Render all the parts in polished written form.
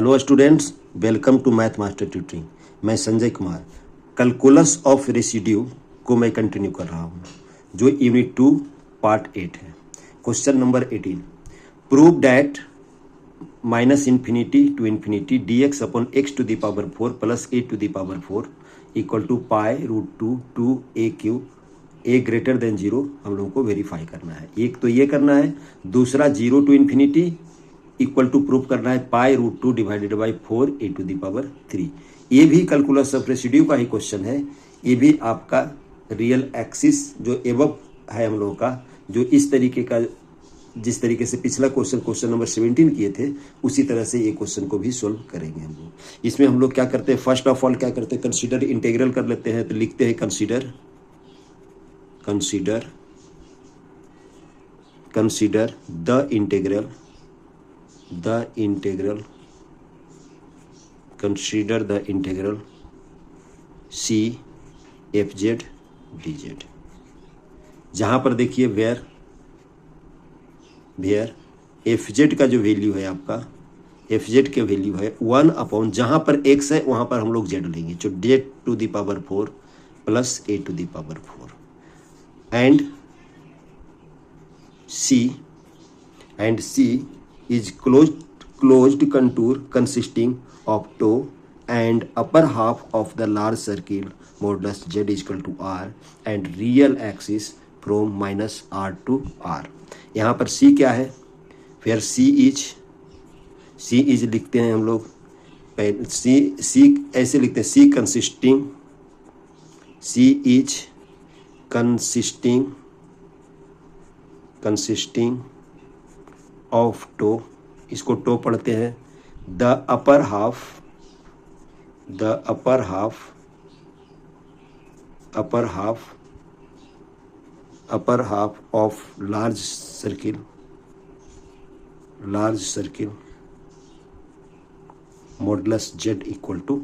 Hello students, welcome to math master tutoring. मैं Sanjay Kumar calculus of residue को मैं continue कर रहा हूँ, जो यूनिट 2 पार्ट 8 है। Question number 18, prove that minus infinity to infinity D X upon X to the power 4 plus A to the power 4 equal to pi root 2 A Q A greater than 0 हम लोगों को verify करना है। एक तो ये करना है, दूसरा 0 to infinity equal to proof करना है pi root 2 divided by 4 A to the power 3। ये भी कैलकुलस ऑफ रेसिड्यू का ही क्वेश्चन है। ये भी आपका रियल एक्सिस जो एबव है हम लोगों का, जो इस तरीके का, जिस तरीके से पिछला क्वेश्चन नंबर 17 किए थे, उसी तरह से ये क्वेश्चन को भी सोल्व करेंगे हम लोग। इसमें हम लोग क्या करते हैं, फर्स्ट ऑफ ऑल क्या करते हैं, कंसीडर इंटीग्रल कर लेते हैं। तो लिखते हैं consider the integral consider the integral c f z dz। जहां पर देखिए वेयर एफ जेड का जो वैल्यू है आपका, एफ जेड के वैल्यू है 1 अपॉन, जहां पर x है वहां पर हम लोग z लेंगे, जो z to the power 4 plus a to the power 4 and c is closed contour consisting of toe and upper half of the large circle modulus z is equal to r and real axis from minus r to r। यहाँ पर c क्या है, फिर c is लिखते हैं हम लोग, c ऐसे लिखते हैं, c is consisting of toe, इसको टो पढ़ते हैं, the upper half of large circle modulus Z equal to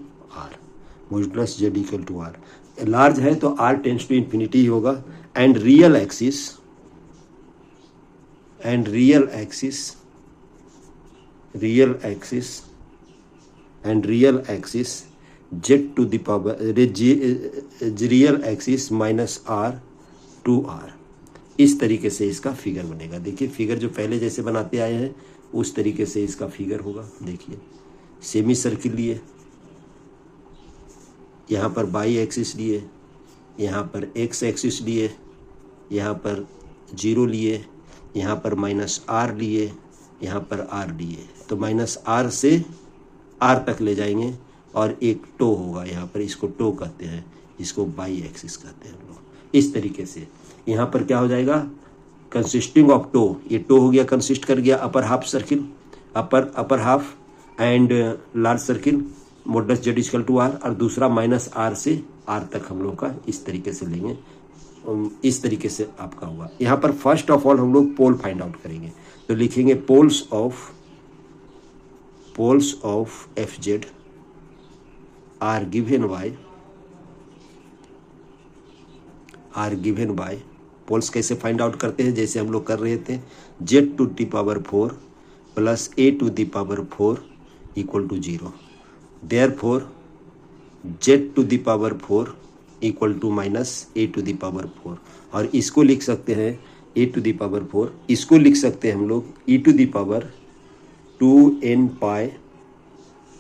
R. Large है तो आर टेंड्स टू इन्फिनिटी ही होगा। And real axis Z to the power real axis minus R to R. इस तरीके से इसका फिगर बनेगा। देखिए फिगर जो पहले जैसे बनाते आए हैं उस तरीके से इसका फिगर होगा। देखिए सेमी सर्किल लिए, यहाँ पर बाई एक्सिस लिए, यहाँ पर एक्स एक्सिस लिए, यहाँ पर 0 लिए, यहाँ पर माइनस आर लिए, यहाँ पर आर लिए, तो माइनस आर से आर तक ले जाएंगे और एक टो होगा यहाँ पर, इसको टो कहते हैं, इसको बाई एक्सिस कहते हैं हम लोग। इस तरीके से यहाँ पर क्या हो जाएगा, कंसिस्टिंग ऑफ टो, ये टो हो गया, कंसिस्ट कर गया upper half circle, upper half and large circle modulus Z equal to R, और दूसरा माइनस आर से आर तक हम लोग का इस तरीके से लेंगे। इस तरीके से आपका हुआ। यहाँ पर फर्स्ट ऑफ ऑल हम लोग पोल फाइंड आउट करेंगे, तो लिखेंगे poles of F Z are given by poles कैसे फाइंड आउट करते हैं, जैसे हम लोग कर रहे थे, Z to the power 4 plus A to the power 4 equal to 0। Therefore Z to the power 4 equal to minus A to the power 4, और इसको लिख सकते हैं ए टू द पावर 4, इसको लिख सकते हैं हम लोग E to the power 2n pi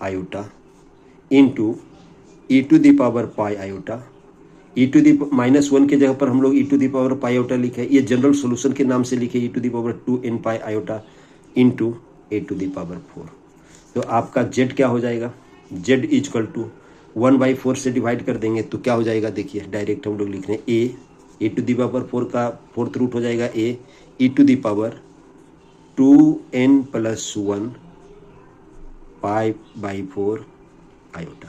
iota into E to the power pi iota. E to the -1 के जगह पर हम लोग E to the power pi iota लिखे, ये जनरल सोल्यूशन के नाम से लिखे, E to the power 2n pi iota into A to the power 4। तो आपका जेड क्या हो जाएगा, जेड इज इक्वल टू 1/4 से डिवाइड कर देंगे तो क्या हो जाएगा, देखिए डायरेक्ट हम लोग लिख रहे हैं ए टू द पावर 4 का 4th रूट हो जाएगा A E to the power 2n plus 1 pi iota.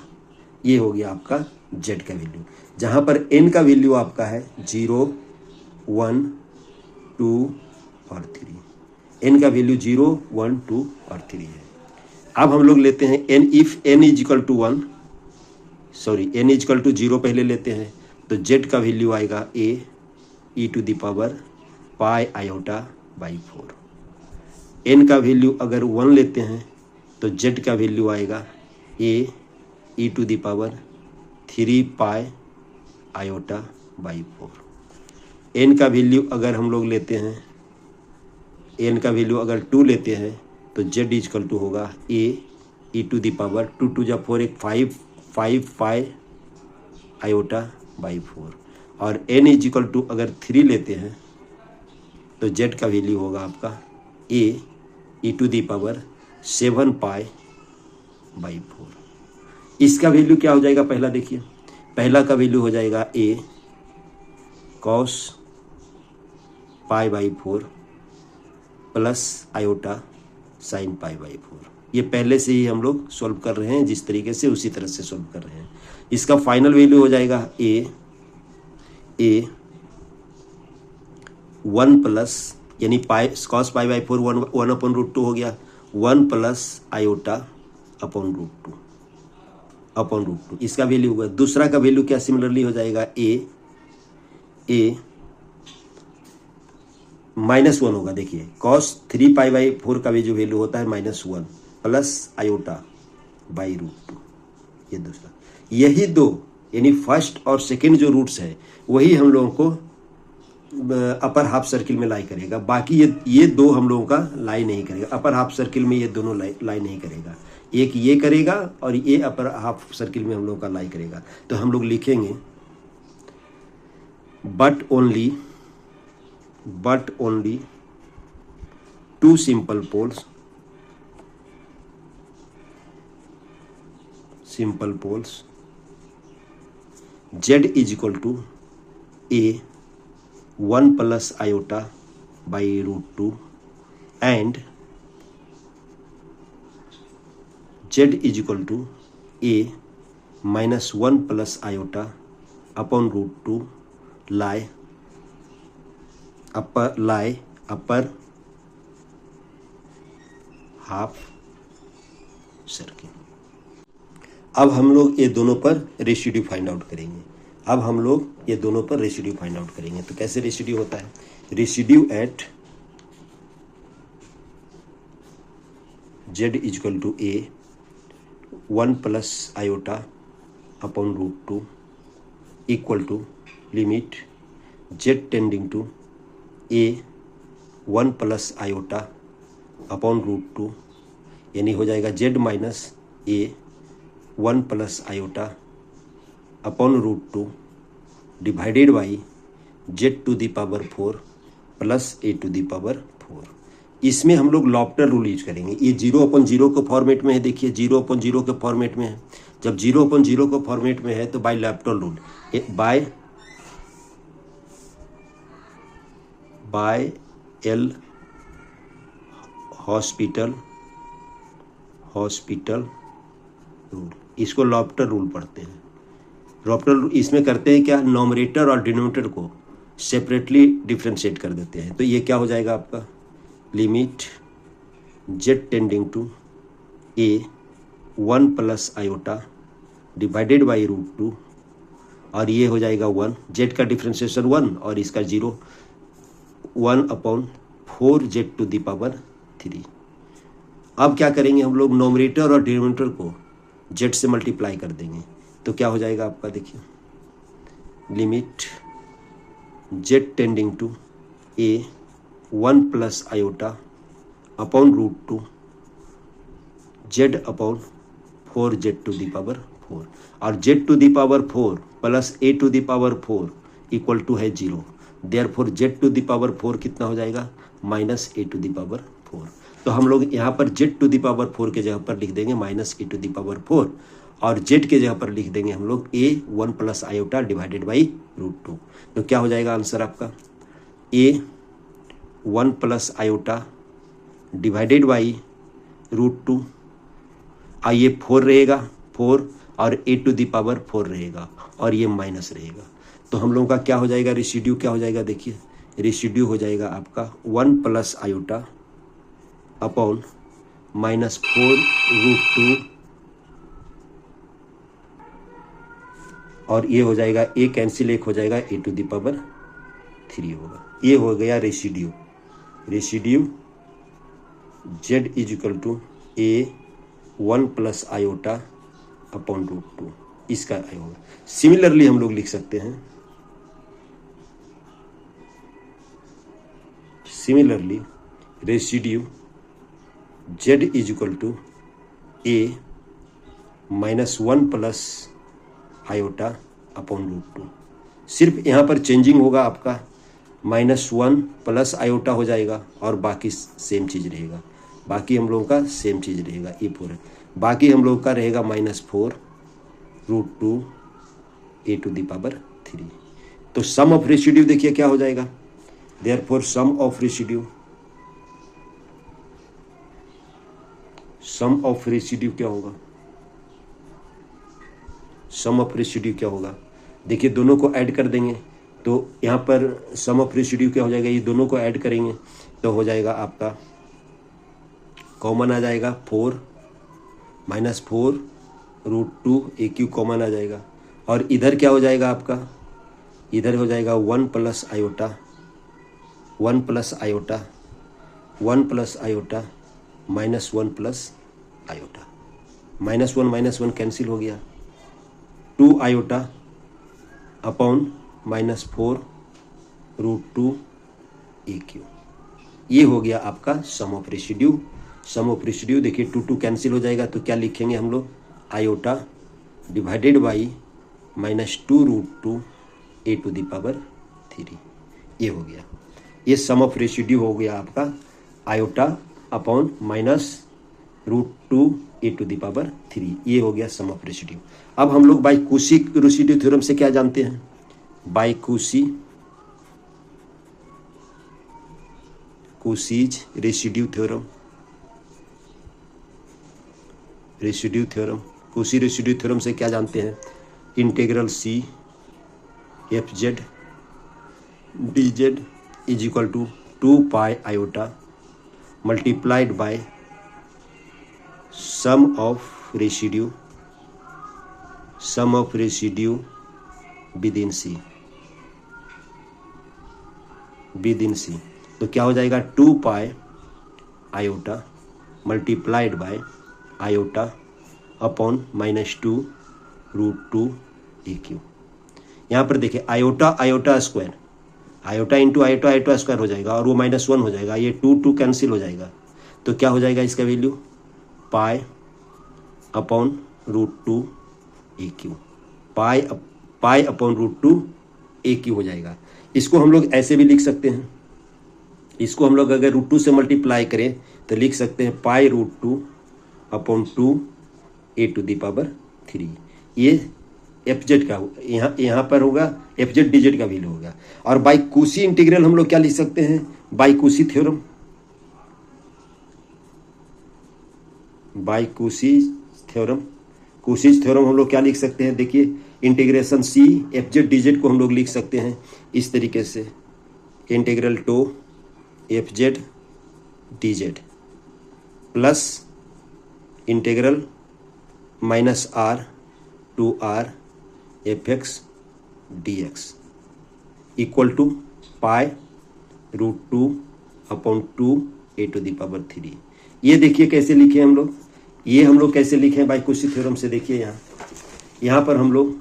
ये हो गया आपका जेड का वैल्यू, जहाँ पर n का वैल्यू आपका है 0, 1, 2 और 3। n का वैल्यू 0, 1, 2 और 3 है। अब हम लोग लेते हैं n, if n is equal to 1, sorry n is equal to 0 पहले लेते हैं, तो z का वैल्यू आएगा a E to the power pi iota. n का वैल्यू अगर 1 लेते हैं, तो z का वैल्यू आएगा a e to the power 3 pi iota by 4। n का वैल्यू अगर हम लोग लेते हैं, n का वैल्यू अगर 2 लेते हैं तो z इजकल टू होगा a e to the power 2 टू जा 4 एक 5 पाई आयोटा बाई 4। और n इजिकल टू अगर 3 लेते हैं तो z का वैल्यू होगा आपका a e to the power 7 pi by 4। इसका वैल्यू क्या हो जाएगा, पहला देखिए, पहला का वैल्यू हो जाएगा a cos pi by 4 plus iota sine pi by 4। ये पहले से ही हम लोग सॉल्व कर रहे हैं, जिस तरीके से उसी तरह से सॉल्व कर रहे हैं। इसका फाइनल वैल्यू हो जाएगा a 1 प्लस यानी pi cos pi by 4 1 upon root 2 हो गया, 1 प्लस आयोटा अपॉन रूट 2। इसका वैल्यू होगा। दूसरा का वैल्यू क्या सिमिलरली हो जाएगा a -1 होगा। देखिए कॉस 3 पाई बाई 4 का भी जो वैल्यू होता है -1 प्लस आयोटा बाई रूट 2। ये दूसरा, यही दो यानी फर्स्ट और सेकंड जो रूट्स है वही हम लोगों को अपर हाफ सर्किल में लाई करेगा। बाकी ये दो हम लोगों का लाई नहीं करेगा। अपर हाफ सर्किल में ये दोनों लाई नहीं करेगा, एक ये करेगा और ये अपर हाफ सर्किल में हम लोगों का लाई करेगा। तो हम लोग लिखेंगे but only two simple poles z is equal to a 1 plus iota by root 2 and z is equal to a -1 plus iota upon root 2 lie upper half circle. अब हम लोग ये दोनों पर रेसिड्यू फाइंड आउट करेंगे। तो कैसे residue होता है, residue at z is equal to a 1 plus iota upon root 2 equal to limit z tending to a 1 plus iota upon root 2, यानी हो जाएगा z minus a 1 plus iota upon root 2 divided by z to the power 4 plus a to the power 4। इसमें हम लोग laughter rule use करेंगे। ये 0/0 के format में है। देखिए 0/0 के फॉर्मेट में है। जब 0/0 के फॉर्मेट में है तो by L'Hospital rule, by L hospital rule, इसको लॉफ्टर रूल पढ़ते हैं। लॉफ्टर रूल इसमें करते हैं क्या, नॉमरेटर और डिनोमिनेटर को सेपरेटली डिफ्रेंशिएट कर देते हैं। तो ये क्या हो जाएगा आपका, limit z tending to a 1 plus iota divided by root 2, और ये हो जाएगा 1, z का डिफ्रेंशिएशन 1 और इसका 0, 1 upon 4z to the power 3। अब क्या करेंगे हम लोग, नॉमरेटर और डिनोमिनेटर को z से मल्टीप्लाई कर देंगे। तो क्या हो जाएगा आपका, देखिए limit z tending to a 1 plus iota upon root 2 z upon 4z to the power 4, और z to the power 4 plus a to the power 4 equal to है 0। Therefore z to the power 4 कितना हो जाएगा, minus a to the power 4। तो हम लोग यहाँ पर z टू दी पावर 4 के जगह पर लिख देंगे minus a to the power 4, और z के जगह पर लिख देंगे हम लोग a 1 plus iota divided by root 2। तो क्या हो जाएगा आंसर आपका, a 1 plus iota divided by root 2, ये 4 रहेगा 4, और a टू दी पावर 4 रहेगा, और ये माइनस रहेगा। तो हम लोगों का क्या हो जाएगा, रेसिड्यू क्या हो जाएगा, देखिए रेसिड्यू हो जाएगा आपका 1 plus iota upon minus 4 root 2, और ये हो जाएगा a कैंसिल, एक हो जाएगा a टू दी पावर 3 होगा। ये हो गया residue z is equal to a 1 plus iota upon √2 इसका होगा। सिमिलरली हम लोग लिख सकते हैं, similarly residue z is equal to a minus 1 plus iota upon √2। सिर्फ यहाँ पर चेंजिंग होगा आपका, -1 प्लस आयोटा हो जाएगा और बाकी सेम चीज़ रहेगा, बाकी हम लोगों का सेम चीज़ रहेगा, ये पूरा बाकी हम लोगों का रहेगा -4 √2 a⁻3। तो सम ऑफ रेसिड्यू देखिए क्या हो जाएगा, देयरफॉर सम ऑफ रेसिड्यू क्या होगा, सम ऑफ रेसिड्यू क्या होगा, देखिए दोनों को ऐड कर देंगे तो यहाँ पर सम ऑफ रेसिड्यू क्या हो जाएगा, ये दोनों को ऐड करेंगे तो हो जाएगा आपका कॉमन आ जाएगा 4 -4 √2 a³ कॉमन आ जाएगा, और इधर क्या हो जाएगा आपका, इधर हो जाएगा 1 plus iota -1 plus iota -1 plus iota, -1 cancel हो गया, 2 आयोटा अपॉन -4 √2 a³, ये हो गया आपका sum of residue. Sum of residue देखिए 2 कैंसिल हो जाएगा तो क्या लिखेंगे हम लोग, आयोटा डिवाइडेड बाई -2 √2 a⁻3, ये हो गया, ये सम ऑफ रेसिड्यू हो गया आपका आयोटा अपॉन -√2 a⁻3, ये हो गया सम ऑफ रेसिड्यू। अब हम लोग बाई कूसी रेसिड्यू थ्योरम से क्या जानते हैं, by Cauchy's residue theorem, Cauchy residue theorem से क्या जानते हैं, integral C f(z) dz is equal to 2 pi iota multiplied by sum of residue within C, तो क्या हो जाएगा 2 pi iota multiplied by iota upon -2 √2 a³। यहाँ पर देखिए iota square, iota into iota square हो जाएगा और वो -1 हो जाएगा, ये 2 कैंसिल हो जाएगा, तो क्या हो जाएगा इसका value pi upon √2 a³, pi upon √2 a³ हो जाएगा। इसको हम लोग ऐसे भी लिख सकते हैं, इसको हम लोग अगर √2 से मल्टीप्लाई करें तो लिख सकते हैं पाई √2 अपॉन 2 a⁻3, ये fz का यहाँ पर होगा, fz dz का वैल्यू होगा। और बाई कूसी इंटीग्रल हम लोग क्या लिख सकते हैं, बाई कूसीज थ्योरम हम लोग क्या लिख सकते हैं, देखिए इंटीग्रेशन C fz dz को हम लोग लिख सकते हैं इस तरीके से, integral to fz dz plus integral -r to r fx dx equal to pi √2 upon 2 a⁻3। ये देखिए कैसे लिखे हम लोग, ये हम लोग कैसे लिखे हैं बाई कूसी थ्योरम से, देखिए यहाँ पर हम लोग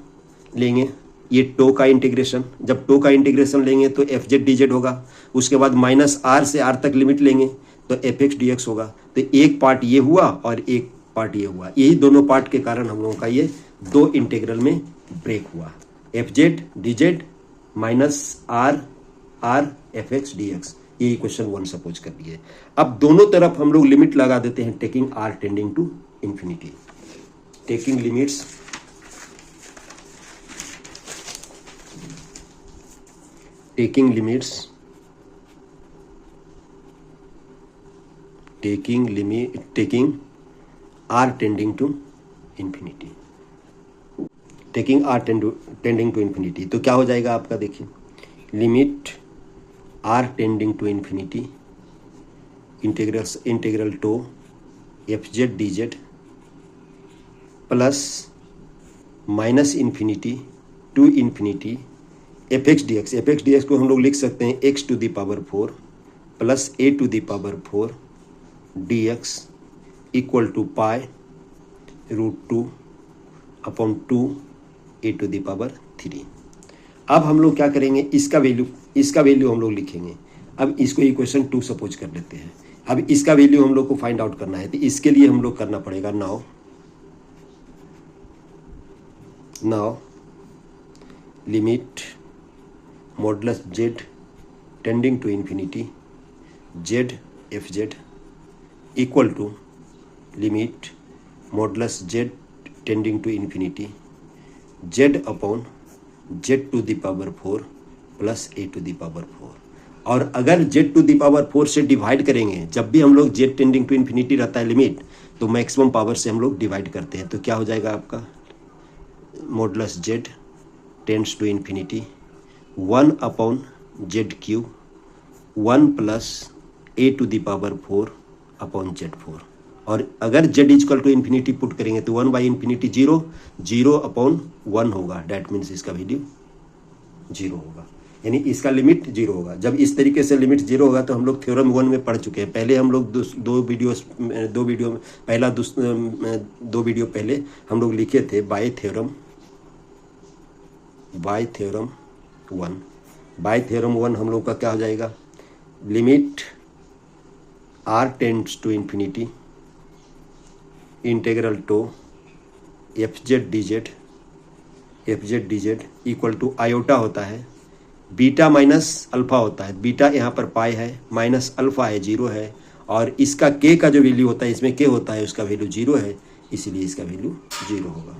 लेंगे ये टो का इंटीग्रेशन, जब टो का इंटीग्रेशन लेंगे तो fz dz होगा, उसके बाद -r से r तक लिमिट लेंगे तो fx dx होगा, तो एक पार्ट ये हुआ और एक पार्ट ये हुआ, यही दोनों पार्ट के कारण हम लोगों का ये 2 इंटीग्रल में ब्रेक हुआ, fz dz -r fx dx, ये इक्वेशन 1 सपोज कर लिए। अब दोनों तरफ हम लोग लिमिट लगा देते हैं, taking r tending to infinity, taking r tending to infinity, तो क्या हो जाएगा आपका, देखिए limit r tending to infinity integral to fz dz plus -∞ to infinity fx dx को हम लोग लिख सकते हैं x⁴ plus a⁴ dx equal to pi √2/2 a⁻3। अब हम लोग क्या करेंगे, इसका वैल्यू हम लोग लिखेंगे। अब इसको इक्वेशन 2 सपोज कर लेते हैं। अब इसका वैल्यू हम लोग को फाइंड आउट करना है, तो इसके लिए हम लोग करना पड़ेगा now limit modulus z tending to infinity z fz equal to limit modulus z tending to infinity z/z⁴ plus a⁴। और अगर z⁴ से डिवाइड करेंगे, जब भी हम लोग z टेंडिंग टू इन्फिनिटी रहता है लिमिट, तो मैक्सिमम पावर से हम लोग डिवाइड करते हैं। तो क्या हो जाएगा आपका modulus z tends to infinity 1/z³ 1 plus a⁴/z⁴। और अगर z equal to infinity put करेंगे तो 1/∞ 0, 0/1 होगा। डैट मीन्स इसका वैल्यू 0 होगा, यानी इसका लिमिट 0 होगा। जब इस तरीके से लिमिट 0 होगा तो हम लोग थ्योरम 1 में पढ़ चुके हैं। पहले हम लोग दो वीडियो पहले हम लोग लिखे थे बाय थ्योरम 1। बाय थ्योरम 1 हम लोग का क्या हो जाएगा, limit r tends to infinity integral to fz dz equal to iota होता है, बीटा माइनस अल्फा होता है। बीटा यहाँ पर पाई है, माइनस अल्फा है 0 है, और इसका k का जो वैल्यू होता है, इसमें k होता है, उसका वैल्यू 0 है, इसीलिए इसका वैल्यू 0 होगा।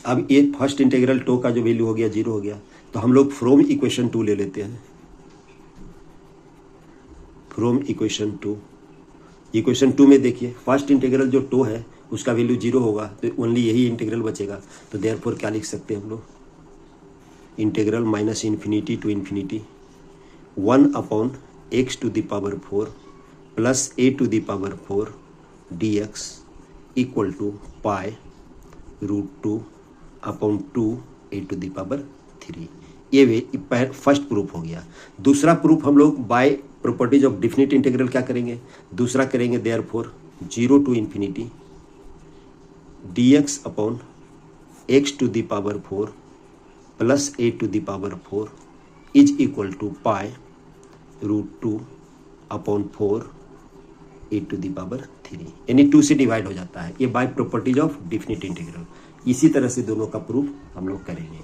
अब ये फर्स्ट इंटीग्रल टू का जो वैल्यू हो गया 0 हो गया, तो हम लोग फ्रॉम इक्वेशन 2 ले लेते हैं। फ्रॉम इक्वेशन 2 में देखिए फर्स्ट इंटीग्रल जो 2 है उसका वैल्यू 0 होगा, तो ओनली यही इंटीग्रल बचेगा। तो देयरफॉर क्या लिख सकते हैं हम लोग, integral -∞ to infinity 1/x⁴ plus a⁴ dx equal to √2/2 a⁴। ये फर्स्ट प्रूफ हो गया। दूसरा प्रूफ हम लोग by properties of definite integral क्या करेंगे, दूसरा करेंगे therefore 0 to infinity dx/x⁴ plus a⁴ is equal to √2/4 a⁴, यानी 2 से डिवाइड हो जाता है। ये by properties of definite integral. इसी तरह से दोनों का प्रूफ हम लोग करेंगे।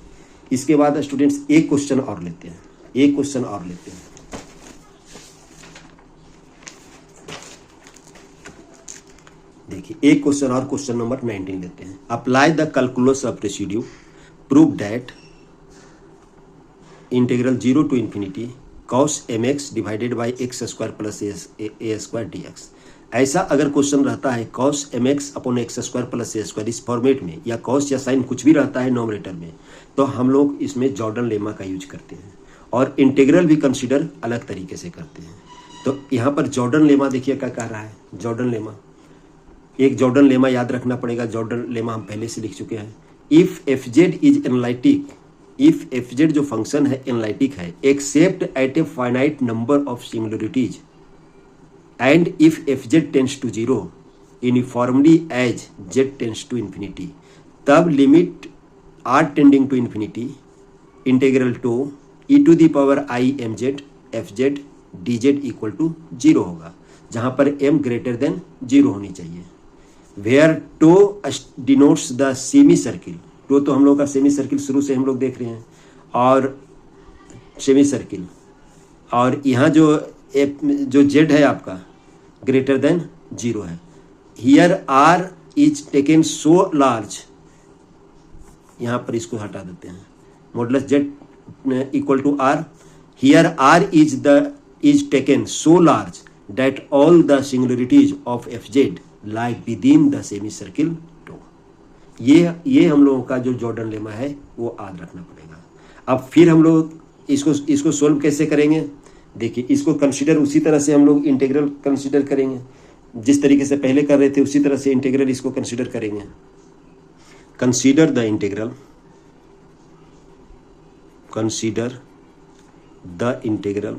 इसके बाद स्टूडेंट्स एक क्वेश्चन और लेते हैं। देखिए एक क्वेश्चन और, क्वेश्चन नंबर 19 लेते हैं। Apply the calculus of residue, prove that integral 0 to infinity cos mx divided by x² plus a² dx। ऐसा अगर क्वेश्चन रहता है cos mx/x² प्लस a² इस फॉर्मेट में, या cos या साइन कुछ भी रहता है नॉमिनेटर में, तो हम लोग इसमें जॉर्डन लेमा का यूज करते हैं, और इंटीग्रल भी कंसीडर अलग तरीके से करते हैं। तो यहाँ पर जॉर्डन लेमा देखिए क्या कह रहा है। जॉर्डन लेमा याद रखना पड़ेगा। जॉर्डन लेमा हम पहले से लिख चुके हैं। If fz is analytic, if fz जो फंक्शन है एनालिटिक है, except at a finite number of singularities, and if fz tends to 0 uniformly as z tends to infinity, तब limit r tending to infinity integral to e⁻imz fz dz equal to 0 होगा, जहां पर m greater than 0 होनी चाहिए। Where टो denotes the semi circle, तो हम लोग का सेमी सर्किल शुरू से हम लोग देख रहे हैं, और सेमी सर्किल, और यहाँ जो z है आपका ग्रेटर देन 0 है। Here r is taken so large, यहाँ पर इसको हटा देते हैं, modulus z equal to r, here r is taken so large that all the singularities of fz like within the semi circle to. ये हम लोगों का जो जॉर्डन लेमा है वो याद रखना पड़ेगा। अब फिर हम लोग इसको सोल्व कैसे करेंगे, देखिए इसको कंसीडर उसी तरह से हम लोग इंटीग्रल कंसीडर करेंगे, जिस तरीके से पहले कर रहे थे उसी तरह से इंटीग्रल इसको कंसीडर करेंगे। Consider the integral, consider the integral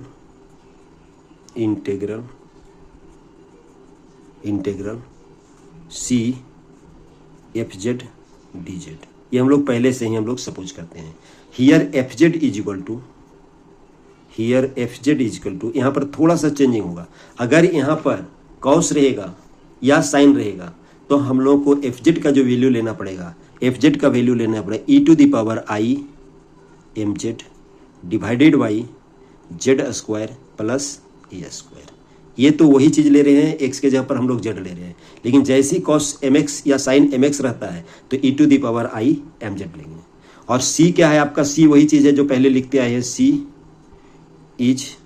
C F Z D Z, ये हम लोग पहले से ही हम लोग सपोज करते हैं। Here F Z is equal to, here F Z is equal to, यहाँ पर थोड़ा सा चेंजिंग होगा। अगर यहाँ पर कॉस रहेगा या साइन रहेगा तो हम लोग को एफ जेड का जो वैल्यू लेना पड़ेगा, एफ जेड का वैल्यू लेना पड़ेगा E to the power I M Z divided by Z square plus A square. ये तो वही चीज़ ले रहे हैं, एक्स के जगह पर हम लोग जेड ले रहे हैं, लेकिन जैसे ही कॉस एम एक्स या साइन एम एक्स रहता है तो E to the power I M Z लेंगे। और सी क्या है आपका, सी वही चीज़ है जो पहले लिखते आए हैं, C is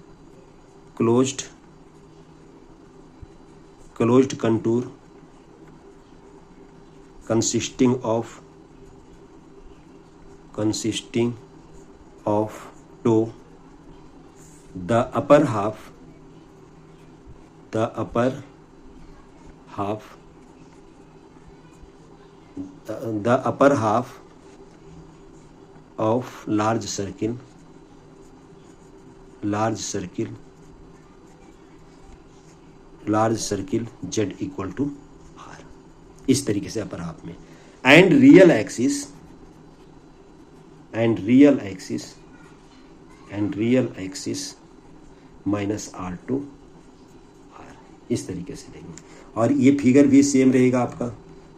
closed contour consisting of toe, the upper half of large circle z equal to r, इस तरीके से अपर हाफ में। And real axis minus R to R, इस तरीके से लेंगे। और ये फिगर भी सेम रहेगा आपका,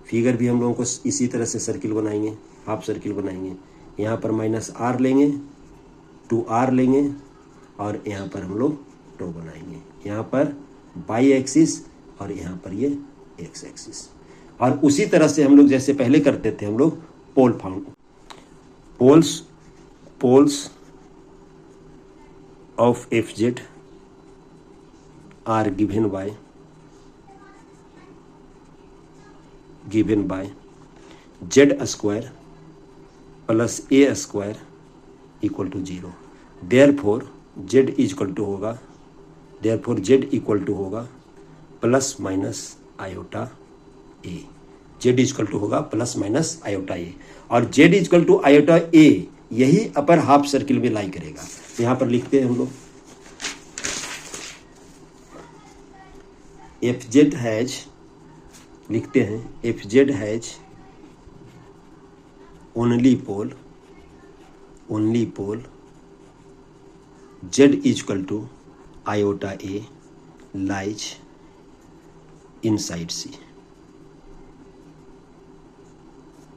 फिगर भी हम लोगों को इसी तरह से सर्किल बनाएंगे, हाफ सर्किल बनाएंगे। यहाँ पर माइनस आर लेंगे, टू आर लेंगे, और यहाँ पर हम लोग टो बनाएंगे। यहाँ पर बाई एक्सिस और यहाँ पर ये एक्स एक्सिस। और उसी तरह से हम लोग जैसे पहले करते थे, हम लोग pole found poles of F Z are given by Z square plus A square equal to 0। Therefore Z equal to होगा plus minus iota A, Z equal to होगा प्लस माइनस आयोटा ए। और Z equal to iota A यही upper half circle में lie करेगा। यहां पर लिखते हैं हम लोग, एफ जेड हैज, लिखते हैं F Z has only pole Z equal to iota A lies inside C,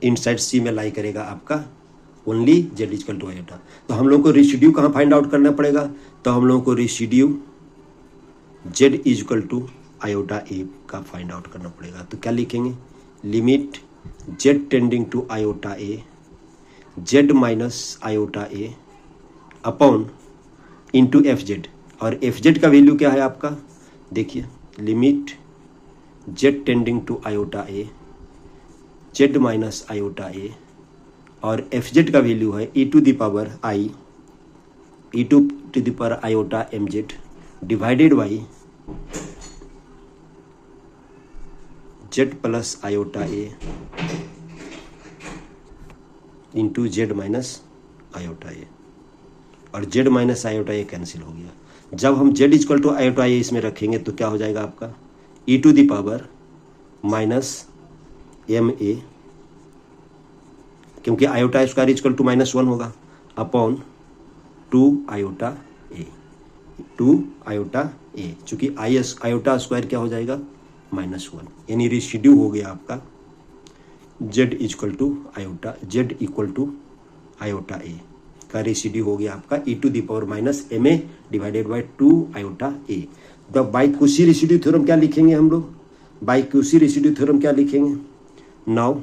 inside C में लाई करेगा आपका only Z equal to iota. तो हम लोग को रेसिड्यू कहाँ फाइंड आउट करना पड़ेगा, तो हम लोगों को residue Z equal to iota A का फाइंड आउट करना पड़ेगा। तो क्या लिखेंगे, limit Z tending to iota A Z minus iota A upon into F Z. और एफ जेड का वैल्यू क्या है आपका, देखिए limit Z tending to iota A Z minus iota A, और एफ जेड का वैल्यू है E to the power iota M Z divided by Z plus iota A into Z minus iota A. और Z minus iota A cancel हो गया। जब हम Z equal to iota A इसमें रखेंगे तो क्या हो जाएगा आपका, E to the power minus M A, क्योंकि आयोटा स्क्वायर इक्वल टू -1 होगा, अपॉन 2 आयोटा ए, चूंकि आयोटा स्क्वायर क्या हो जाएगा -1, यानी रेसिड्यू हो गया आपका Z equal to iota A का रेसिड्यू हो गया आपका E to the power minus M A divided by 2 iota A. तो बाई कुशी रेसिड्यू थ्योरम क्या लिखेंगे हम लोग, बाई कुशी रेसिड्यू थ्योरम क्या लिखेंगे, now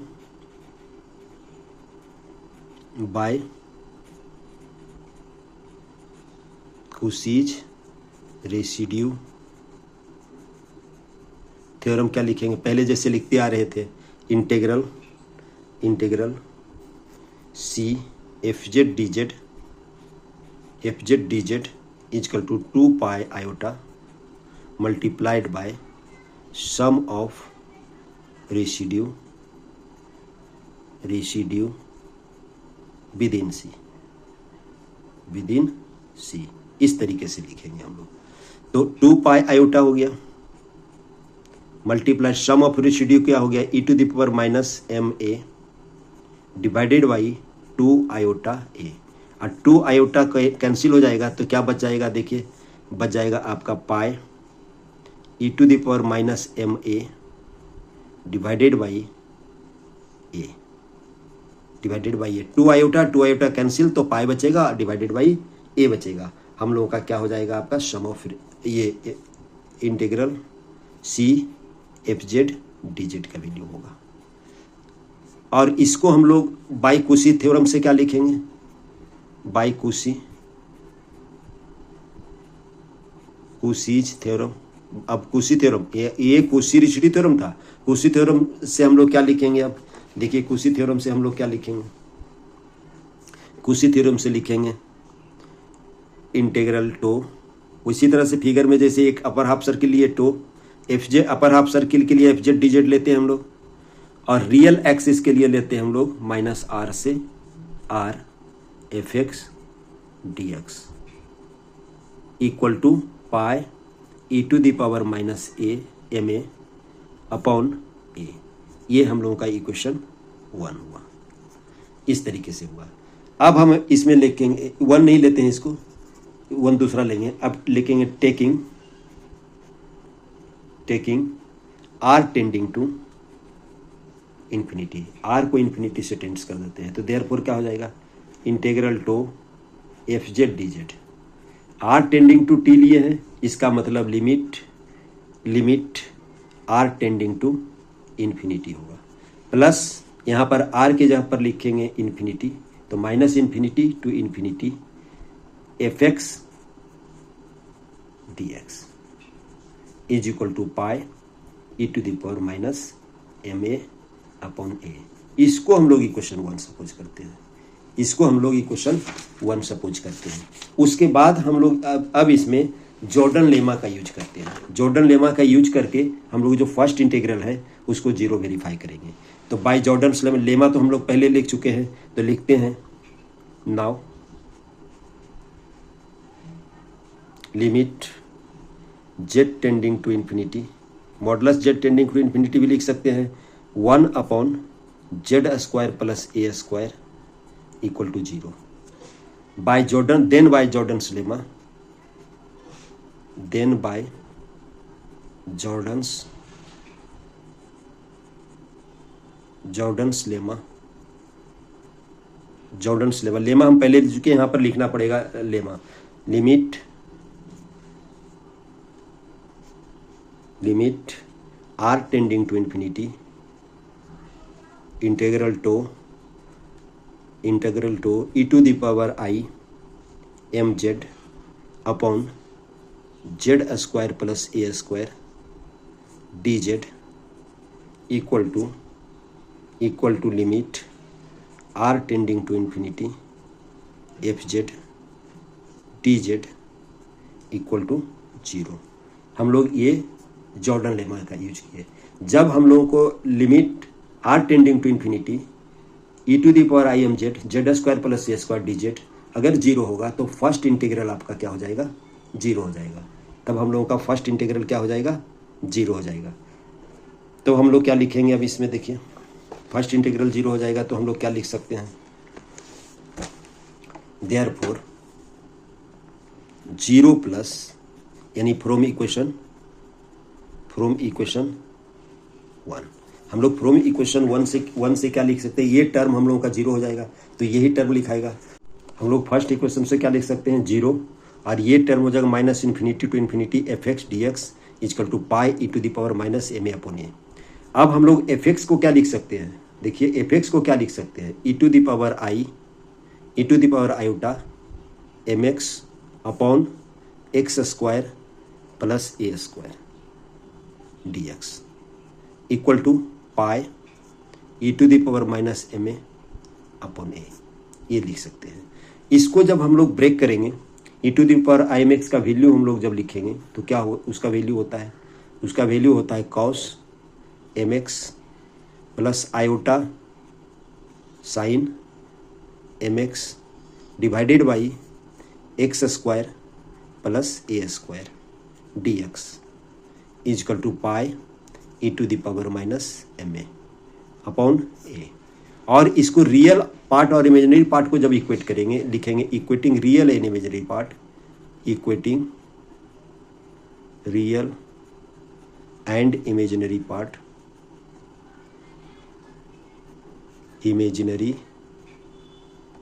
by Cauchy's residue theorem क्या लिखेंगे, पहले जैसे लिखते आ रहे थे, integral C F Z D Z equal to 2 pi iota multiplied by sum of residue within C, इस तरीके से लिखेंगे हम लोग। तो 2 पाई आयोटा हो गया, मल्टीप्लाई सम ऑफ रेसिड्यू क्या हो गया, E to the power minus M A divided by 2 iota A. और 2 आयोटा कैंसिल हो जाएगा तो क्या बच जाएगा, देखिए बच जाएगा आपका pi E to the power minus M A divided by A, divided by A. 2 iota cancel तो पाई बचेगा, डिवाइडेड बाई ए बचेगा। हम लोगों का क्या हो जाएगा, आपका सम ऑफ ये integral C F Z D Z का वैल्यू होगा। और इसको हम लोग बाई कुशी थ्योरम से क्या लिखेंगे, बाई कुशीज थ्योरम। अब कुशी थ्योरम, ये कुशी रिचडी थ्योरम था, कुशी थ्योरम से हम लोग क्या लिखेंगे, अब देखिए कुशी थ्योरम से हम लोग क्या लिखेंगे, कुशी थ्योरम से लिखेंगे इंटीग्रल टो, उसी तरह से फिगर में जैसे एक अपर हाफ सर्किल लिए टो, F J upper half circle के लिए एफ जेड डी जेड लेते हैं हम लोग, और रियल एक्सिस के लिए लेते हैं हम लोग माइनस आर से R F X D X equal to pi E to the power minus A M A upon A. ये हम लोगों का इक्वेशन 1 हुआ, इस तरीके से हुआ। अब हम इसमें लिखेंगे 1 नहीं लेते हैं, इसको 1 दूसरा लेंगे। अब लिखेंगे taking R tending to infinity, R को इन्फिनिटी से टेंड्स कर देते हैं, तो देयरफॉर क्या हो जाएगा, integral to F Z D Z. R tending to T लिए हैं, इसका मतलब limit R tending to infinity होगा, प्लस यहाँ पर आर के जगह पर लिखेंगे इन्फिनिटी, तो minus infinity to infinity F X D X is equal to pi E to the power minus M A upon ए। इसको हम लोग इक्वेशन 1 सपोज करते हैं, इसको हम लोग इक्वेशन 1 सपोज करते हैं। उसके बाद हम लोग अब इसमें जॉर्डन लेमा का यूज करते हैं। जॉर्डन लेमा का यूज करके हम लोग जो फर्स्ट इंटीग्रल है उसको जीरो वेरीफाई करेंगे। तो बाय जॉर्डन लेमा तो हम लोग पहले लिख चुके हैं, तो लिखते हैं now limit Z tending to infinity, modulus Z tending to infinity भी लिख सकते हैं 1 upon Z square plus A square equal to 0 by Jordan, then by Jordan's lemma, then by Jordan's lemma, lemma हम पहले लिख चुके, यहाँ पर लिखना पड़ेगा lemma. Limit R tending to infinity integral to E to the power I M Z upon Z square plus A square D Z equal to limit R tending to infinity F Z D Z equal to 0। हम लोग ये Jordan lemma का use किए। जब हम लोगों को limit R tending to infinity E to the power I M Z Z square plus A square D Z अगर 0 होगा तो फर्स्ट इंटीग्रल आपका क्या हो जाएगा, 0 हो जाएगा। तब हम लोगों का फर्स्ट इंटीग्रल क्या हो जाएगा, 0 हो जाएगा। तो हम लोग क्या लिखेंगे, अब इसमें देखिए फर्स्ट इंटीग्रल 0 हो जाएगा तो हम लोग क्या लिख सकते हैं, देयरफॉर 0 प्लस यानी फ्रॉम इक्वेशन 1 हम लोग फ्रॉम इक्वेशन 1 से क्या लिख सकते हैं, ये टर्म हम लोगों का 0 हो जाएगा तो यही टर्म लिखाएगा। हम लोग फर्स्ट इक्वेशन से क्या लिख सकते हैं, 0, और ये टर्म हो जाएगा minus infinity to infinity F X D X is equal to pi E to the power minus M A upon A. अब हम लोग एफ एक्स को क्या लिख सकते हैं, देखिए एफ एक्स को क्या लिख सकते हैं, E to the power iota M X upon X square plus A square D X equal to pi E to the power minus M A upon A, ये लिख सकते हैं। इसको जब हम लोग ब्रेक करेंगे E to the power I M X का वैल्यू हम लोग जब लिखेंगे तो क्या हो, उसका वैल्यू होता है cos M X plus iota sine M X divided by X square plus A square D X is equal to pi E to the power minus M A upon A. और इसको रियल पार्ट और imaginary part को जब equate करेंगे लिखेंगे equating real and imaginary part, equating real and imaginary part, imaginary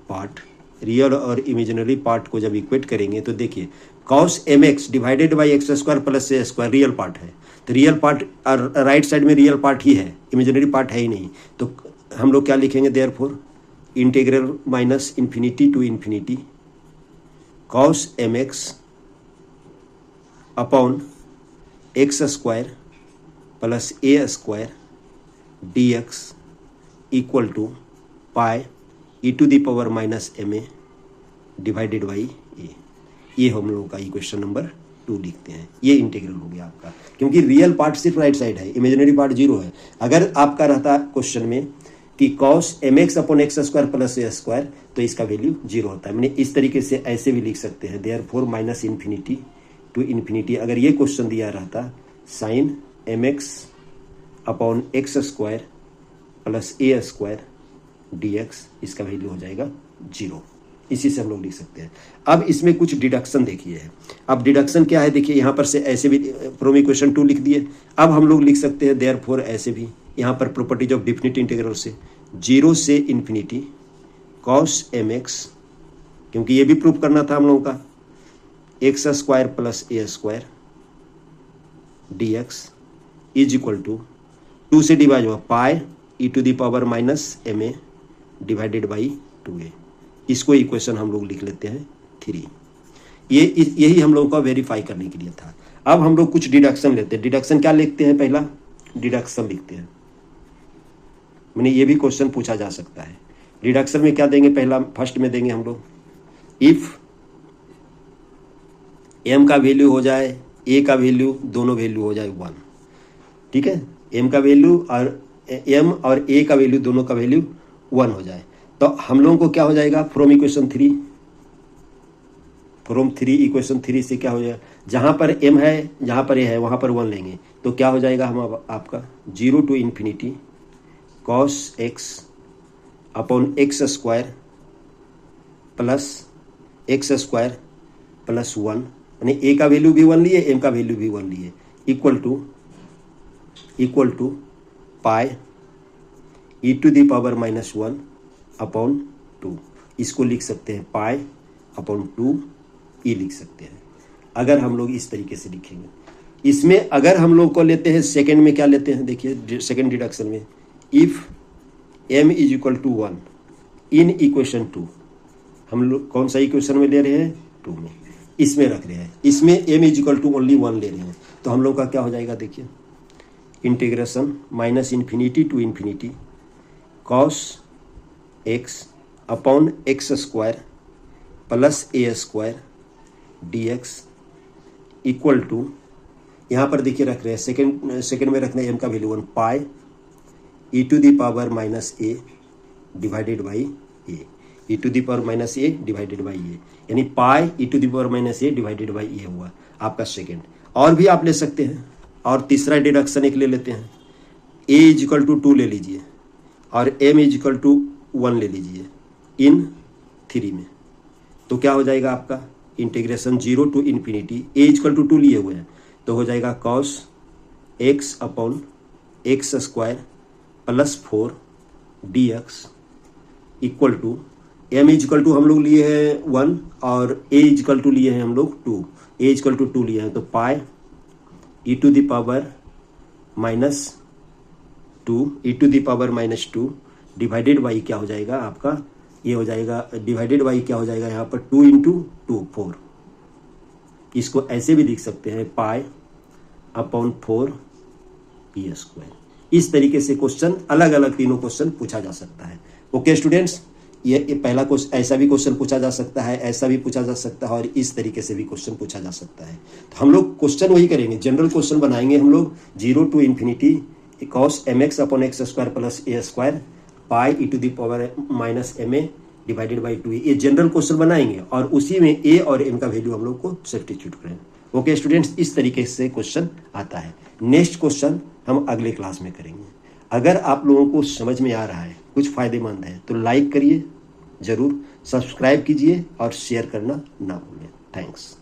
part, real और imaginary part को जब इक्वेट करेंगे तो देखिए cos M X divided by X square plus A square real part है, तो रियल पार्ट राइट साइड में real part ही है, इमेजिनरी पार्ट है ही नहीं, तो हम लोग क्या लिखेंगे therefore integral minus infinity to infinity cos M X upon X square plus A square D X equal to pi E to the power minus M A divided by A. ये हम लोगों का इक्वेशन नंबर 2 लिखते हैं। ये integral हो गया आपका, क्योंकि रियल पार्ट सिर्फ राइट साइड है, इमेजिनरी पार्ट 0 है। अगर आपका रहता क्वेश्चन में कि cos M X upon X square plus A square तो इसका वैल्यू 0 होता है। मैंने इस तरीके से ऐसे भी लिख सकते हैं therefore minus infinity to infinity. अगर ये क्वेश्चन दिया रहता sine M X upon X square plus A square D X, इसका वैल्यू हो जाएगा 0। इसी से हम लोग लिख सकते हैं। अब इसमें कुछ डिडक्शन देखिए है। अब डिडक्शन क्या है देखिए, यहाँ पर से ऐसे भी फ्रॉम इक्वेशन 2 लिख दिए। अब हम लोग लिख सकते हैं देयरफॉर ऐसे भी, यहाँ पर प्रॉपर्टीज ऑफ डिफिनिट इंटीग्रल से 0 से इन्फिनिटी कॉस एम एक्स, क्योंकि ये भी प्रूफ करना था हम लोगों का, X square plus A square D X is equal to 2 से डिवाइड हुआ pi E to the power minus M A divided by 2a। इसको इक्वेशन हम लोग लिख लेते हैं 3। यही हम लोगों का वेरीफाई करने के लिए था। अब हम लोग कुछ डिडक्शन लेते हैं। डिडक्शन क्या लिखते हैं, पहला डिडक्शन लिखते हैं। मैंने ये भी क्वेश्चन पूछा जा सकता है। डिडक्शन में क्या देंगे, पहला फर्स्ट में देंगे हम लोग इफ m का वैल्यू हो जाए a का वैल्यू, दोनों वैल्यू हो जाए 1, ठीक है। m का वैल्यू और m और a का वैल्यू, दोनों का वैल्यू 1 हो जाए तो हम लोगों को क्या हो जाएगा फ्रॉम इक्वेशन 3, फ्रॉम 3 इक्वेशन 3 से क्या हो जाएगा, जहां पर m है जहां पर a है वहां पर 1 लेंगे तो क्या हो जाएगा हम आपका 0 to infinity cos X upon X square plus X square plus 1, यानी a का वैल्यू भी 1 लिए, m का वैल्यू भी 1 लिए, equal to pi E to the power minus 1 upon 2। इसको लिख सकते हैं पाई अपॉन 2 ई लिख सकते हैं अगर हम लोग इस तरीके से लिखेंगे। इसमें अगर हम लोग को लेते हैं सेकंड में, क्या लेते हैं देखिए सेकंड डिडक्शन में, if m is equal to 1 in equation 2, हम लोग कौन सा इक्वेशन में ले रहे हैं 2 में, इसमें रख रहे हैं, इसमें m is equal to only 1 ले रहे हैं तो हम लोग का क्या हो जाएगा देखिए integration minus infinity to infinity cos X upon X square plus A square D X equal to, यहाँ पर देखिए रख रहे हैं सेकेंड में रखना है m का value 1 pi E to the power minus A divided by A, E to the power minus A divided by A, यानी pi E to the power minus A divided by A हुआ आपका second. और भी आप ले सकते हैं, और तीसरा डिडक्शन एक ले लेते हैं, a इज इक्वल टू 2 ले लीजिए और m इज इक्वल टू 1 ले लीजिए इन 3 में, तो क्या हो जाएगा आपका integration 0 to infinity, a is equal to 2 लिए हुए हैं तो हो जाएगा cos x upon X square plus 4 D X equal to, m is equal to हम लोग लिए हैं 1 और a इज इक्वल टू लिए हैं हम लोग 2, a इज इक्वल टू 2 लिए हैं तो pi E to the power minus 2 E to the power minus 2 divided by क्या हो जाएगा आपका, ये हो जाएगा डिवाइडेड बाई क्या हो जाएगा यहाँ पर 2 इंटू 2 4। इसको ऐसे भी लिख सकते हैं पाई अपॉन 4 ई स्क्वायर। इस तरीके से क्वेश्चन अलग अलग तीनों क्वेश्चन पूछा जा सकता है। ओके स्टूडेंट्स, ये पहला क्वेश्चन ऐसा भी क्वेश्चन पूछा जा सकता है, ऐसा भी पूछा जा सकता है और इस तरीके से भी क्वेश्चन पूछा जा सकता है। तो हम लोग क्वेश्चन वही करेंगे, जनरल क्वेश्चन बनाएंगे हम लोग 0 to infinity cos M X upon X square plus A square pi E to the power minus M A divided by 2, ये जनरल क्वेश्चन बनाएंगे और उसी में ए और एम का वैल्यू हम लोग को सब्स्टिट्यूट करें। ओके स्टूडेंट्स, इस तरीके से क्वेश्चन आता है। नेक्स्ट क्वेश्चन हम अगले क्लास में करेंगे। अगर आप लोगों को समझ में आ रहा है, कुछ फ़ायदेमंद है, तो लाइक करिए ज़रूर, सब्सक्राइब कीजिए और शेयर करना ना भूलें। थैंक्स।